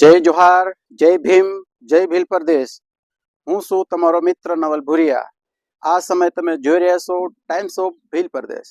જય જોહાર, જય ભીમ, જય ભીલ પ્રદેશ. હું છું તમારો મિત્ર નવલ ભુરિયા. આ સમય તમે જોઈ રહ્યા છો times of Bhil Pradesh.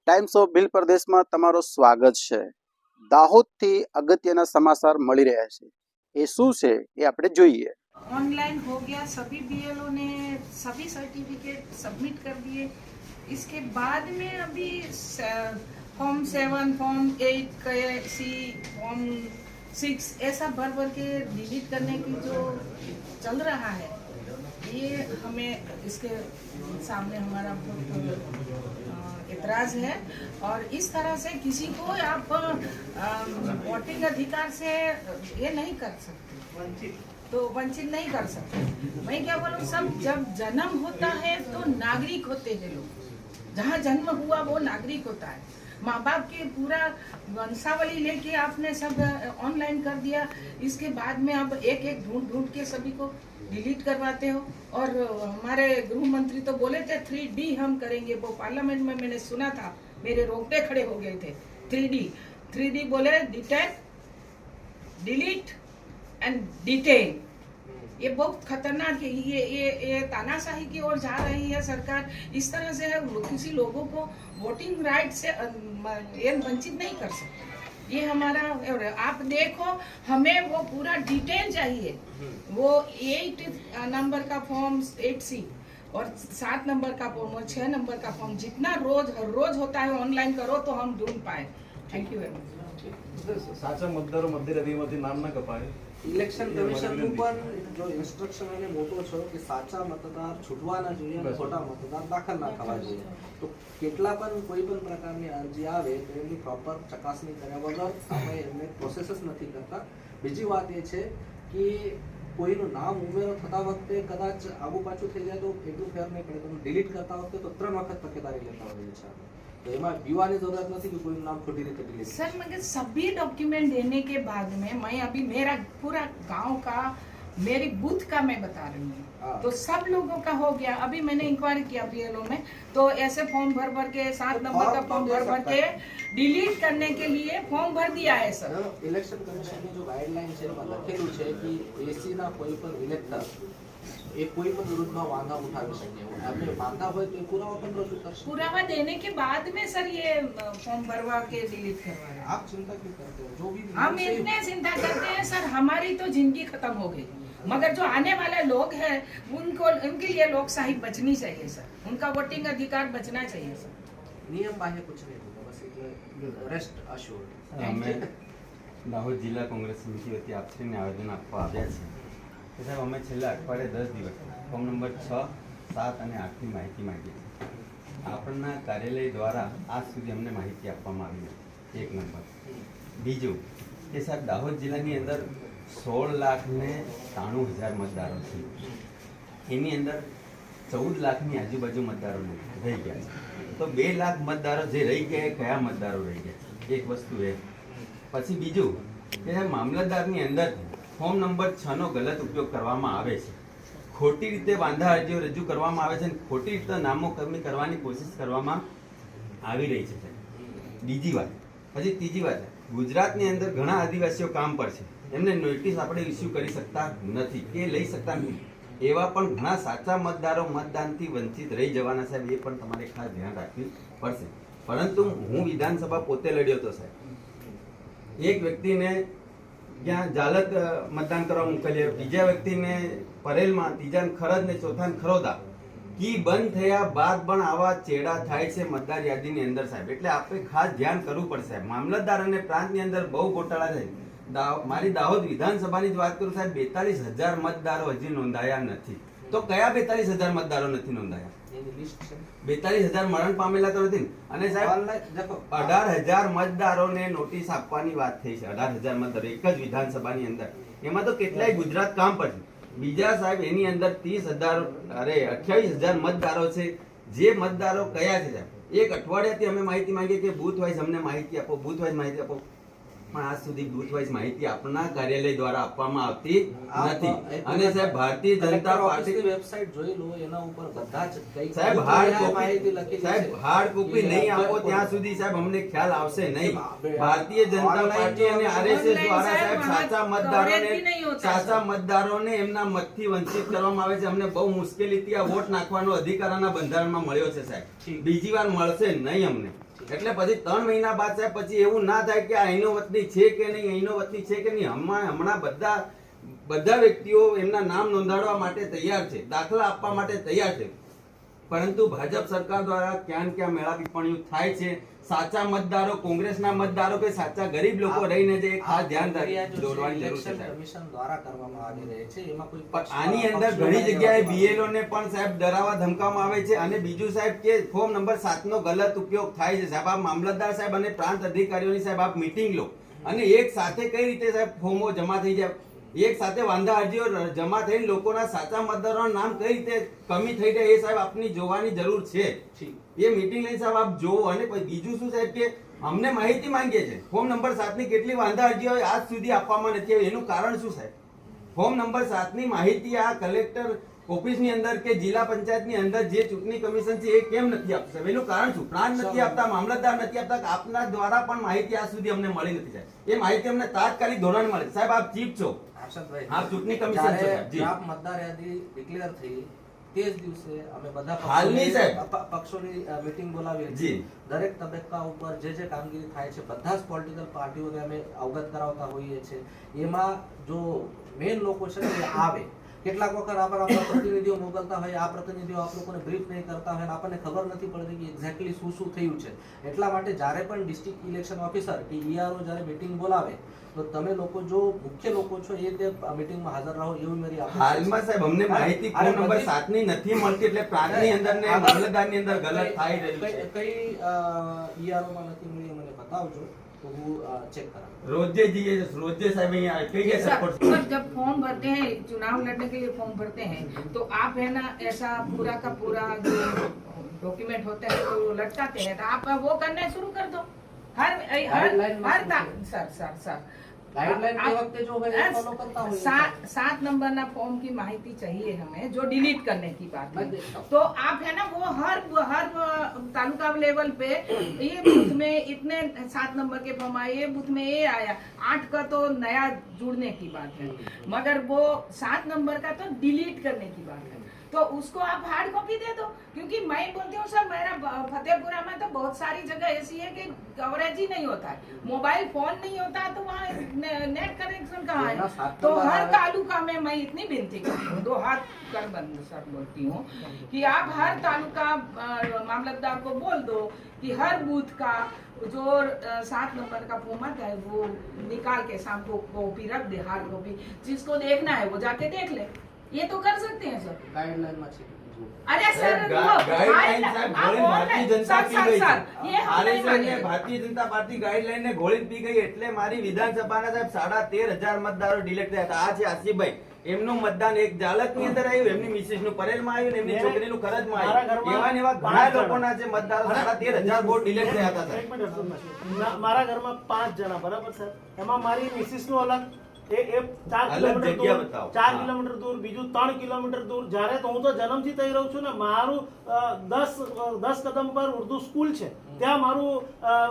Times of Bhil પ્રદેશમાં તમારો સ્વાગત છે. દાહોદથી અગત્યના સમાચાર મળી રહ્યા છે. એ શું છે એ આપણે જોઈએ. ऑनलाइन हो गया, सभी बीएलओ ने सभी सर्टिफिकेट सबमिट कर दिए। इसके बाद में अभी फॉर्म 7, फॉर्म 8 सी, फॉर्म 6 ऐसा भर भर के डिलीट करने की जो चल रहा है, ये हमें इसके सामने हमारा एतराज है। और इस तरह से किसी को आप वोटिंग अधिकार से ये नहीं कर सकते, तो वंचित नहीं कर सकते। मैं क्या बोलूँ, सब जब जन्म होता है तो नागरिक होते हैं लोग। जहाँ जन्म हुआ वो नागरिक होता है। माँ बाप के पूरा वंशावली लेके आपने सब ऑनलाइन कर दिया। इसके बाद में अब एक एक ढूंढ ढूंढ के सभी को डिलीट करवाते हो। और हमारे गृह मंत्री तो बोले थे 3D हम करेंगे। वो पार्लियामेंट में मैंने सुना था, मेरे रोंगटे खड़े हो गए थे। 3D बोले, डिटेक्ट, डिलीट एंड डिटेन। ये बहुत खतरनाक है। ये तानाशाही की ओर जा रही है सरकार। इस तरह से किसी लोगों को वोटिंग राइट से ये वंचित नहीं कर सकते। ये हमारा, आप देखो, हमें वो पूरा डिटेल चाहिए। वो 8 नंबर का फॉर्म 8C और 7 नंबर का फॉर्म और 6 नंबर का फॉर्म जितना हर रोज होता है ऑनलाइन करो तो हम ढूंढ पाए। Thank you very much. साचा मतदारों मध्य रविમાંથી નામ ના કપાય. ઇલેક્શન કમિશનનું પણ જો ઇન્સ્ટ્રક્શન એને મોટો છે કે સાચા મતદાર છૂટવા ના જોઈએ અને ખોટા મતદાર દાખલ ના થવા જોઈએ. તો કેટલા પણ કોઈ પણ પ્રકારની અરજી આવે તો એની પ્રોપર ચકાસણી કર્યા વગર અમે એમને પ્રોસેસ જ નથી કરતા. બીજી વાત એ છે કે કોઈનું નામ ઉમેરો થતા વખતે કદાચ આગુ પાછું થઈ જાય તો એટલું ફેર નહીં પડે. તમે ડિલીટ કરતા વખતે તો 3 વખત તકેદારી લેતા હોઈએ છીએ. तो एमा पीवानी जरूरत नहीं कि कोई नाम खोटी रीते डिलीट। सर, मगर सभी डॉक्यूमेंट देने के बाद में मैं अभी मेरा पूरा गांव का, मेरी बूथ का मैं बता रही हूँ, तो सब लोगों का हो गया। अभी मैंने इंक्वायरी किया बीएलओ में, तो ऐसे फॉर्म भर भर के 7 नंबर का फॉर्म भर भर के डिलीट करने के लिए फॉर्म भर दिया है सर। इलेक्शन कमीशन ने जो गाइडलाइन છે એમાં લખેલું છે કે એસી ના કોઈ પણ ઇલેક્ટર એ કોઈ પણ વિરુદ્ધમાં વાંધા ઉઠાવી શકે. આપણે વાંધા હોય તો એ પુરાવા પણ રજૂ કરશે. पुरावा देने के बाद में सर ये फॉर्म भरवा के डिलीट करवा रहे हैं। आप चिंता क्यों करते हो? जो भी हम इतने चिंता करते हैं सर, हमारी तो जिंदगी खत्म हो गई, मगर जो आने वाले लोग हैं उनके लिए लोकशाही बचनी चाहिए सर। उनका वोटिंग अधिकार बचना चाहिए सर। नियम बाह्य कुछ नहीं होगा, बस એટલે રેસ્ટ અશ્યોર્ડ. અમે દાહોદ જિલ્લા કોંગ્રેસ સમિતિ વતી આપશ્રીને આવેદન આપવા આવ્યા છીએ કે સાહેબ, અમે છેલ્લા અઠવાડિયે 10 દિવસ ફોર્મ નંબર 6, 7 અને 8ની માહિતી માંગી છે. આપણના કાર્યાલય દ્વારા આજ સુધી અમને માહિતી આપવામાં આવી નથી. 1 નંબર. બીજું કે સાહેબ, દાહોદ જિલ્લાની અંદર 16,93,000 મતદારો છે. એની અંદર 14 લાખની આજુબાજુ મતદારો રહી ગયા છે. તો 2 લાખ મતદારો જે રહી ગયા એ કયા મતદારો રહી ગયા? એક વસ્તુ એ. પછી બીજું કે મામલતદારની અંદર ફોર્મ નંબર 6નો ગલત ઉપયોગ કરવામાં આવે છે. ખોટી રીતે વાંધા અરજીઓ રજૂ કરવામાં આવે છે અને ખોટી રીતે નામો કમી કરવાની કોશિશ કરવામાં આવી રહી છે. બીજી વાત. પછી ત્રીજી વાત, ગુજરાતની અંદર ઘણા આદિવાસીઓ કામ પર છે, એમને નોટિસ આપણે ઇસ્યુ કરી શકતા નથી કે લઈ શકતા નથી. એવા પણ ઘણા સાચા મતદારો મતદાનથી વંચિત રહી જવાના સાહેબ, એ પણ તમારે ખાસ ધ્યાન રાખવી પડશે. પરંતુ હું વિધાનસભા પોતે લડ્યો હતો સાહેબ. એક વ્યક્તિને ત્યાં જાલત મતદાન કરવા મોકલ્યા, બીજા વ્યક્તિને પરેલમાં, ત્રીજાને ખરદ ને ચોથાને ખરોદા. કી બંધ થયા બાદ પણ આવા ચેડા થાય છે મતદાર યાદીની અંદર સાહેબ. એટલે આપણે ખાસ ધ્યાન કરવું પડશે. મામલતદાર અને પ્રાંતની અંદર બહુ ગોટાળા થાય. મારી દાહોદ વિધાનસભાની જ વાત કરું સાહેબ, 42,000 મતદારો હજી નોંધાયા નથી. તો કયા 42,000 મતદારો નથી નોંધાયા? 42,000 મરણ પામેલા તો નથી. અને સાહેબ 18,000 મતદારોને નોટિસ આપવાની વાત થઈ છે. 18,000 મતદારો એક જ વિધાનસભાની અંદર. એમાં તો કેટલાય ગુજરાત કામ પર છે. બીજા સાહેબ એની અંદર 28,000 મતદારો છે. જે મતદારો કયા છે સાહેબ? એક અઠવાડિયાથી અમે માહિતી માંગીએ કે બૂથ વાઇઝ અમને માહિતી આપો, બૂથ વાઇઝ માહિતી આપો. પણ આજ સુધી બૂથ વાઇઝ માહિતી આપના કાર્યાલય દ્વારા આપવામાં આવતી નથી. અને સાહેબ ભારતીય જનતા પાર્ટી વેબસાઇટ જોઈ લો, એના ઉપર બધા જ કઈ સાહેબ માહિતી લખી સાહેબ હાર્ડ કોપી નહીં આપો ત્યાં સુધી સાહેબ અમને ખ્યાલ આવશે નહીં. ભારતીય જનતા પાર્ટી અને આરએસએસ દ્વારા સાહેબ સાચા મતદારોને એમના મતથી વંચિત કરવામાં આવે છે. અમને બહુ મુશ્કેલીથી આ વોટ નાખવાનો અધિકાર આના બંધારણમાં મળ્યો છે સાહેબ. બીજી વાર મળશે નહીં અમને. એટલે પછી 3 મહિના બાદ સાહેબ પછી એવું ના થાય કે આ અહીંનો વતની છે કે નહીં, અહીંનો વતની છે કે નહીં. હમણાં બધા વ્યક્તિઓ એમના નામ નોંધાડવા માટે તૈયાર છે, દાખલા આપવા માટે તૈયાર છે. પરંતુ ભાજપ સરકાર દ્વારા ક્યાં ક્યાં મેળા ટિપ્પણીઓ થાય છે. સાચા મતદારો, કોંગ્રેસના મતદારો કે સાચા ગરીબ લોકો રહીને જે ખાસ ધ્યાન દોરવાની જરૂર છે કમિશન દ્વારા કરવામાં આવી રહી છે. એમાં કોઈ આની અંદર ઘણી જગ્યાએ બીએલઓ ને પણ સાહેબ ડરાવા ધમકાવવામાં આવે છે. અને બીજું સાહેબ કે ફોર્મ નંબર 7 નો ગલત ઉપયોગ થાય છે સાહેબ. આ મામલતદાર સાહેબ અને પ્રાંત અધિકારીઓની સાહેબ આપ મીટિંગ લો અને એક સાથે કઈ રીતે સાહેબ ફોર્મો જમા થઈ જાય, એક સાથે વાંધા અરજીઓ જમા થઈને લોકોના સાચા મતદારોના નામ કઈ રીતે કમી થઈ જાય એ સાહેબ આપની જોવાની જરૂર છે. એ મીટિંગ લઈને સાહેબ આપ જોવો. અને પછી બીજું શું સાહેબ કે અમને માહિતી માંગીએ છે ફોર્મ નંબર 7 ની કેટલી વાંધા અરજીઓ આજ સુધી આપવામાં નથી આવી. એનું કારણ શું સાહેબ? ફોર્મ નંબર 7 ની માહિતી આ કલેક્ટર ઓફિસની અંદર કે જિલ્લા પંચાયતની અંદર જે ચૂંટણી કમિશન છે એ કેમ નથી આપતું? એનું કારણ શું? પ્રાંત નથી આપતા, મામલતદાર નથી આપતા, આપના દ્વારા પણ માહિતી આજ સુધી અમને મળી નથી સાહેબ. એ માહિતી અમને તાત્કાલિક ધોરણે મળે. સાહેબ આપ ચીફ છો, આપ ચૂંટણી કમિશન છો સાહેબ. મતદાર યાદી ડિક્લેર થઈ તે જ દિવસે અમે બધા હાલની સાહેબ પક્ષોની મીટિંગ બોલાવી હતી. દરેક તબક્કા ઉપર જે કામગીરી થાય છે બધા જ પોલિટિકલ પાર્ટીઓને અમે અવગત કરાવતા હોઈએ છીએ. એમાં જો મેઇન લોકો છે ને એ આવે. કેટલાક વખત આપણા પ્રતિનિધિઓ મોકલતા હોય, આ પ્રતિનિધિઓ આપ લોકોને બ્રીફ નહીં કરતા હોય, આપણને ખબર નથી પડતી કે એક્ઝેક્ટલી શું થયું છે. એટલા માટે જ્યારે પણ ડિસ્ટ્રિક્ટ ઇલેક્શન ઓફિસર કે ઈઆરઓ જ્યારે મીટિંગ બોલાવે તો તમે લોકો જો મુખ્ય લોકો છો એ તે મીટિંગમાં હાજર રહો એવું મારી હાલમાં સાહેબ અમને માહિતી ફોર્મ નંબર 7 ની નથી મળતી. એટલે પ્રાંતની અંદર ને મામલતદારની અંદર ગલત થાય રહ્યું છે. કઈ ઈઆરઓ માં નથી મળી મને બતાવજો तो वो चेक करा. रोजे साहब यहाँ कई सर जब फॉर्म भरते हैं, चुनाव लड़ने के लिए फॉर्म भरते हैं तो आप है ना ऐसा पूरा का पूरा जो डॉक्यूमेंट होता है तो लटकाते हैं, तो आप वो करना शुरू कर दो. हर सर गाइडलाइन के वक्त जो है फॉलो करता हूं. 7 नंबर ना फॉर्म की माहिती चाहिए हमें जो डिलीट करने की बात है. तो आप है ना वो हर तालुका लेवल पे ये बूथ में इतने 7 नंबर के फॉर्म आए, ये बूथ में ये आया, 8 का तो नया जुड़ने की बात है, मगर वो 7 नंबर का तो डिलीट करने की बात है. तो उसको आप हार्ड कॉपी दे दो. क्योंकि मैं बोलती हूँ सर, मेरा फतेहपुरा में तो बहुत सारी जगह ऐसी है कि कवरेज ही नहीं होता है, मोबाइल फोन नहीं होता है, तो वहाँ नेट कनेक्शन कहाँ है. तो हर तालुका में मैं इतनी विनती करती हूँ, 2 हाथ कर बंद सर बोलती हूँ कि आप हर तालुका मामलतदार को बोल दो कि हर बूथ का जो 7 नंबर का फॉर्म आता है वो निकाल के शाम को कॉपी रख दे, हार्ड कॉपी. जिसको देखना है वो जाके देख ले. ये तो कर सकते हैं सर. गाइडलाइन में अरे sir Bharatiya Janata party guideline ને ગોળી પી ગઈ. એટલે મારી વિધાનસભાના સાહેબ 13,500 મતદારો ડિલેક્ટ થયા હતા. આ છે આસિફભાઈ, એમનું મતદાન એક જાલક ની અંદર આવ્યું, એમની મિસિસ નું પરેલમાં આવ્યું, એમની છોકરીનું કરજમાં આવ્યું. એવા ઘણા લોકોના જે મતદારો 13,500 વોટ ડિલેક્ટ થયા હતા. મારા ઘરમાં 5 જણા, બરાબર સર. એમાં મારી મિસિસ નું અલગ, એ 4 કિલોમીટર દૂર, બીજું 3 કિલોમીટર દૂર. જ્યારે તો હું તો જન્મથી થઈ રહું છું ને, મારું 10 કદમ પર ઉર્દુ સ્કૂલ છે, ત્યાં મારું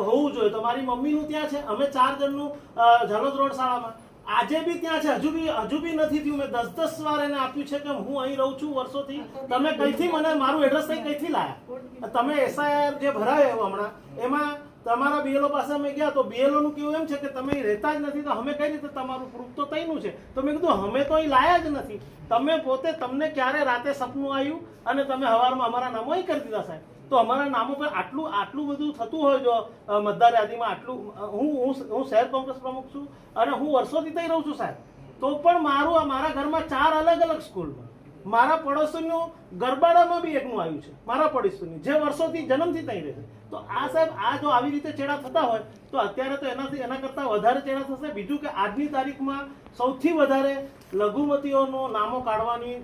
હોવું જોઈએ. તો મારી મમ્મીનું ત્યાં છે, અમે 4 જણનું ઝાલોદ રોડ શાળામાં. આજે બી ત્યાં છે, હજુ બી નથી થયું. મેં 10 વાર એને આપ્યું છે કે હું અહીં રહું છું વર્ષોથી, તમે કઈથી મને મારું એડ્રેસ કઈથી લાયા? તમે એસઆઈઆર જે ભરાયો હમણાં, એમાં તમારા બીએલઓ પાસે અમે ગયા તો બીએલઓ નું કેવું એમ છે કે તમે રહેતા જ નથી, તો અમે કઈ રીતે તમારું પ્રૂફ તો તઈનું છે. તો મેં કીધું અમે તો અહીં લાયા જ નથી. તમે પોતે, તમને ક્યારે રાતે સપનું આવ્યું અને તમે સવારમાં અમારા નામો અહીં કરી દીધા સાહેબ. તો અમારા નામો પર આટલું બધું થતું હોય, જો મતદાર યાદીમાં આટલું, હું શહેર કોંગ્રેસ પ્રમુખ છું અને હું વર્ષોથી થઈ રહું છું સાહેબ. તો પણ મારા ઘરમાં 4 અલગ અલગ સ્કૂલમાં, મારા પડોશીનું ગરબાડામાં બી એકનું આવ્યું છે, મારા પડોશીની જે વર્ષોથી જન્મથી થઈ રહે છે. તો આ સાહેબ, આ જો આવી રીતે ચેડા થતા હોય તો અત્યારે તો એના કરતા વધારે ચેડા થશે. બીજું કે આજની તારીખમાં સૌથી વધારે લઘુમતીઓનો નામો કાઢવાની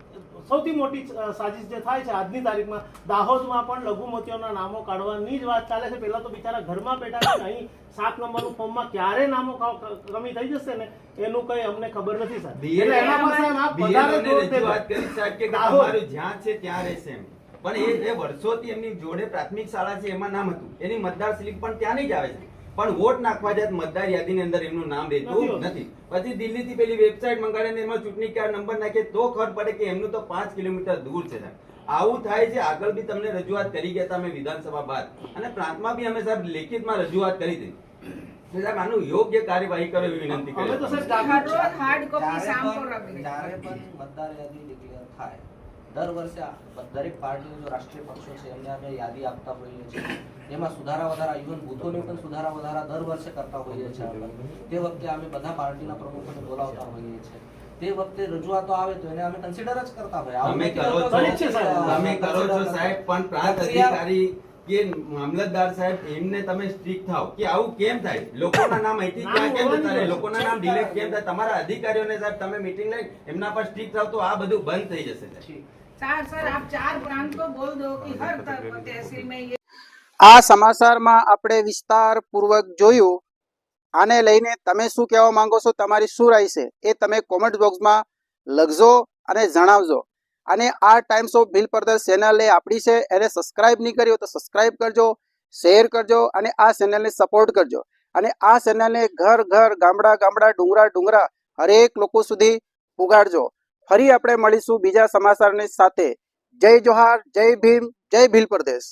સૌથી મોટી સાજિશ જે થાય છે આજની તારીખમાં, દાહોદમાં પણ લઘુમતીઓના નામો કાઢવાની જ વાત ચાલે છે. પહેલા તો બિચારા ઘરમાં બેઠા છે, અહીં 7 નંબરનું ફોર્મમાં ક્યારે નામો કમી થઈ જશે ને એનું કઈ અમને ખબર નથી સાહેબ. એટલે એના પાસે આપ વધારે જોર દેજો. વાત કરી સાહેબ કે તમારું જ્યાં છે ત્યાં રહેશે એમ. પણ એ વર્ષોથી એમની જોડે પ્રાથમિક શાળા છે એમાં નામ હતું, એની મતદાર સ્લીપ પણ ત્યાંની જ આવે છે, પણ વોટ નાખવા જાય મતદાર યાદીની અંદર એમનું નામ રહેતું નથી. પછી દિલ્હીથી પેલી વેબસાઇટ મંગાડીને એમાં ચૂંટણી કાર્ડ નંબર નાખે તો ખબર પડે કે એમનું તો 5 કિલોમીટર દૂર છે સાહેબ. આવું થાય છે. આગળ બી તમને રજૂઆત કરી ગયા હતા અમે વિધાનસભા બાદ, અને પ્રાંતમાં બી અમે સાહેબ લેખિતમાં રજૂઆત કરી હતી. સાહેબ આનું યોગ્ય કાર્યવાહી કરો એવી વિનંતી અમે તો કરી. સાહેબ हर रोज हार्ड कॉपी જ્યારે शाम को પણ रख दें। જ્યારે પણ મતદાર યાદી ડિક્લેર થાય દર વર્ષે દરેક પાર્ટીના જો રાષ્ટ્રીય પક્ષો છે એમને અમે યાદી આપતા હોઈએ છીએ. એમાં સુધારા વધારા, ઇવન બૂથોને પણ સુધારા વધારા દર વર્ષે કરતા હોઈએ છીએ. તે વખતે અમે બધા પાર્ટીના પ્રમુખોને બોલાવતા હોઈએ છીએ. તે વખતે રજૂઆતો આવે તો એને અમે કન્સિડર જ કરતા હોય. તમે કરો છો, તમે કરો છો સાહેબ, પણ પ્રાંત અધિકારી કે મામલતદાર સાહેબ એમને તમે સ્ટ્રિક્ટ થાવ કે આવું કેમ થાય, લોકોના નામ અહીંથી ક્યાં કેમ જતા રહે, લોકોના નામ ડિલેટ કેમ થાય. તમારા અધિકારીઓને સાહેબ તમે મીટિંગ લઈ એમના પર સ્ટ્રિક્ટ થાવ તો આ બધું બંધ થઈ જશે સાહેબ. सर आप 4 प्रांत को बोल दो कि हर तहसील में ये આ સમાચારમાં આપણે વિસ્તારપૂર્વક જોયું. આને લઈને તમે શું કહેવા માંગો છો, તમારી શું રાય છે એ તમે કોમેન્ટ બોક્સમાં લખજો અને જણાવજો. અને આ ટાઈમ્સ ઓફ ભીલ પરદેશ ચેનલ એ આપણી છે, એને સબસ્ક્રાઇબ નહીં કરી હોય તો સબસ્ક્રાઇબ કરજો, શેર કરજો અને આ ચેનલને સપોર્ટ કરજો. અને આ ચેનલને ઘર ઘર, ગામડા ગામડા, ડુંગરા ડુંગરા હરેક લોકો સુધી પુગાડજો. ફરી આપણે મળીશું બીજા સમાચારની સાથે. જય જોહાર, જય ભીમ, જય ભીલ પરદેશ.